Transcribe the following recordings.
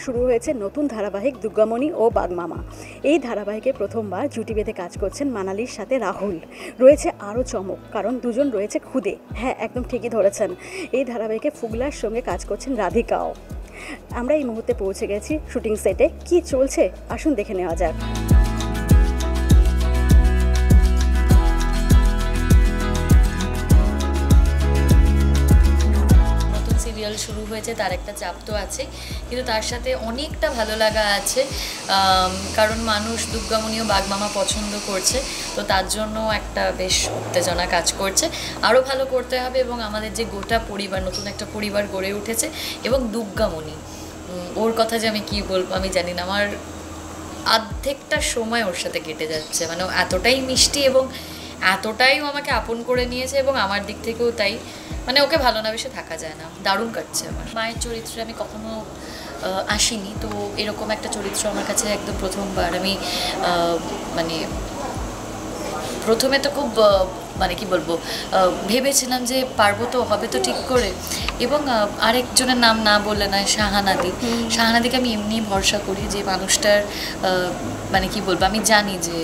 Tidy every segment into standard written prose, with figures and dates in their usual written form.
শুরু হয়েছে নতুন ধারাবাহিক দুর্গামণি ও বাগমামা। এই ধারাবাহিকে প্রথমবার জুটি বেঁধে কাজ করছেন মানালির সাথে রাহুল। রয়েছে আরও চমক, কারণ দুজন রয়েছে খুদে। হ্যাঁ, একদম ঠিকই ধরেছেন, এই ধারাবাহিকে ফুগলার সঙ্গে কাজ করছেন রাধিকাও। আমরা এই মুহূর্তে পৌঁছে গেছি শুটিং সেটে। কি চলছে আসুন দেখে নেওয়া যাক। সিরিয়াল শুরু হয়েছে, তার একটা চাপ তো আছে, কিন্তু তার সাথে অনেকটা ভালো লাগা আছে, কারণ মানুষ দুর্গামণি ও বাগমামা পছন্দ করছে, তো তার জন্য একটা বেশ উত্তেজনা কাজ করছে। আরও ভালো করতে হবে এবং আমাদের যে গোটা পরিবার, নতুন একটা পরিবার গড়ে উঠেছে, এবং দুর্গামণি ওর কথা যে আমি কী বলবো আমি জানি না, আমার অর্ধেকটা সময় ওর সাথে কেটে যাচ্ছে। মানে এতটাই মিষ্টি এবং এতটাই ও আমাকে আপন করে নিয়েছে, এবং আমার দিক থেকেও তাই। মানে ওকে ভালো না বেশি থাকা যায় না, দারুণ কাটছে। আমার মায়ের চরিত্রে আমি কখনো আসিনি, তো এরকম একটা চরিত্র আমার কাছে একদম প্রথমবার। আমি মানে প্রথমে তো খুব মানে কি বলবো, ভেবেছিলাম যে পারবো তো, হবে তো ঠিক করে। এবং আরেকজনের নাম না বললে না, শাহানাদিকে আমি এমনি ভরসা করি যে মানুষটার মানে কি বলবো, আমি জানি যে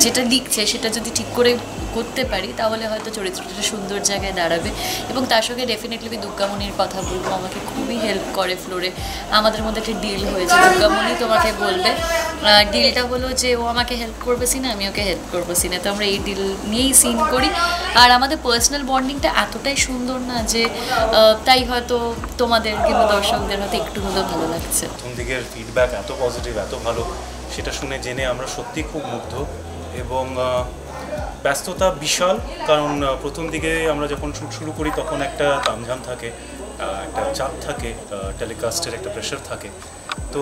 যেটা লিখছে সেটা যদি ঠিক করে করতে পারি তাহলে হয়তো চরিত্রটা সুন্দর জায়গায় দাঁড়াবে। এবং তার সঙ্গে ডেফিনেটলি আমি দুর্গামণির কথা বলবো, আমাকে খুবই হেল্প করে ফ্লোরে। আমাদের মধ্যে একটা ডিল হয়েছে, দুর্গামণি তোমাকে বলবে। ডিলটা হলো যে ও আমাকে হেল্প করবে সিনে, আমি ওকে হেল্প করবো সিনে, তো আমরা এই ডিল নিয়েই সিন করি। আর আমাদের পার্সোনাল বন্ডিংটা এতটাই সুন্দর না যে তাই হয়তো তোমাদের কিংবা দর্শকদের হয়তো একটু হলেও ভালো লাগছে। প্রথম দিকের ফিডব্যাক এত পজিটিভ, এত ভালো, সেটা শুনে জেনে আমরা সত্যি খুব মুগ্ধ। এবং ব্যস্ততা বিশাল, কারণ প্রথম দিকে আমরা যখন শ্যুট শুরু করি তখন একটা তামঝাম থাকে, একটা চাপ থাকে, টেলিকাস্টের একটা প্রেশার থাকে, তো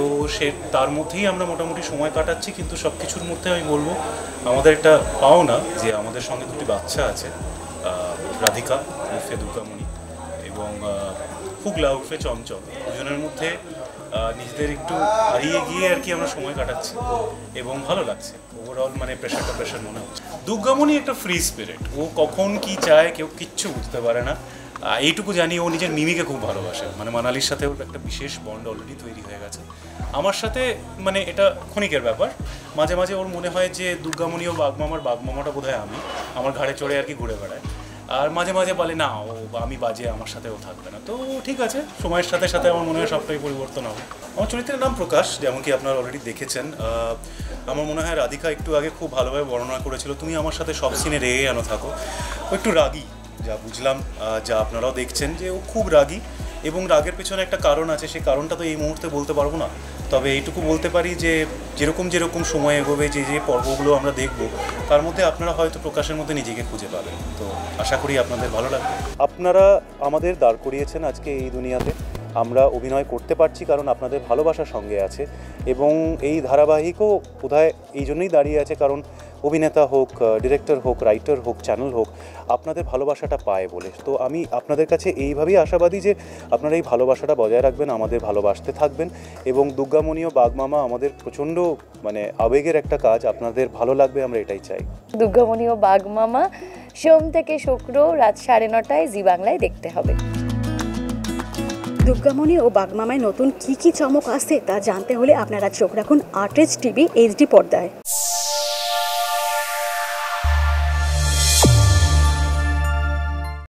তার মধ্যেই আমরা মোটামুটি সময় কাটাচ্ছি। কিন্তু সব কিছুর মধ্যে আমি বলবো আমাদের একটা পাওনা যে আমাদের সঙ্গে দুটি বাচ্চা আছে, রাধিকা উর্ফে দুর্গামণি এবং ফুগলা উর্ফে চঞ্চল। দুজনের মধ্যে নিজেদের একটু হারিয়ে গিয়ে আর কি আমরা সময় কাটাচ্ছি এবং ভালো লাগছে। ওভারঅল মানে প্রেশার মনে হচ্ছে। দুর্গামণি একটা ফ্রি স্পিরিট, ও কখন কি চায় কেউ কিচ্ছু বুঝতে পারে না। এইটুকু জানি ও নিজের মিমিকে খুব ভালোবাসে। মানে মানালির সাথে ওর একটা বিশেষ বন্ড অলরেডি তৈরি হয়ে গেছে। আমার সাথে মানে এটা ক্ষণিকের ব্যাপার। মাঝে মাঝে ওর মনে হয় যে দুর্গামণি ও বাগমামাটা বোধ হয় আমার ঘাড়ে চড়ে আর কি ঘুরে বেড়ায়। আর মাঝে মাঝে বলে না ও আমি বাজে, আমার সাথে ও থাকবে না। তো ঠিক আছে, সময়ের সাথে সাথে আমার মনে হয় সবটাই পরিবর্তন হবে। আমার চরিত্রের নাম প্রকাশ, যেমন কি আপনারা অলরেডি দেখেছেন। আমার মনে হয় রাধিকা একটু আগে খুব ভালোভাবে বর্ণনা করেছিল, তুমি আমার সাথে সব সিনে রেগে কেন থাকো। ও একটু রাগী, যা বুঝলাম, যা আপনারাও দেখছেন যে ও খুব রাগী, এবং রাগের পেছনে একটা কারণ আছে। সেই কারণটা তো এই মুহূর্তে বলতে পারবো না, তবে এইটুকু বলতে পারি যে যেরকম সময় এগোবে, যে পর্বগুলো আমরা দেখব, তার মধ্যে আপনারা হয়তো প্রকাশের মধ্যে নিজেকে খুঁজে পাবেন। তো আশা করি আপনাদের ভালো লাগবে। আপনারা আমাদের দাঁড় করিয়েছেন আজকে এই দুনিয়াতে। আমরা অভিনয় করতে পারছি কারণ আপনাদের ভালোবাসার সঙ্গে আছে, এবং এই ধারাবাহিকও বোধহয় এই জন্যই দাঁড়িয়ে আছে কারণ অভিনেতা হোক, ডিরেক্টর হোক, রাইটার হোক, চ্যানেল হোক, আপনাদের ভালোবাসাটা পায় বলে। তো আমি আপনাদের কাছে এইভাবেই আশাবাদী যে আপনারা এই ভালোবাসাটা বজায় রাখবেন, আমাদের ভালোবাসতে থাকবেন। এবং দুর্গামণি ও বাগমামা আমাদের প্রচণ্ড মানে আবেগের একটা কাজ, আপনাদের ভালো লাগবে আমরা এটাই চাই। দুর্গামণি ও বাগমামা সোম থেকে শুক্র রাত 9:30টায় জি বাংলায় দেখতে হবে। দুর্গামণি ও বাগমামায় নতুন কি চমক আসছে তা জানতে হলে আপনারা চোখ রাখুন আর্টেজ টিভি HD পর্দায়।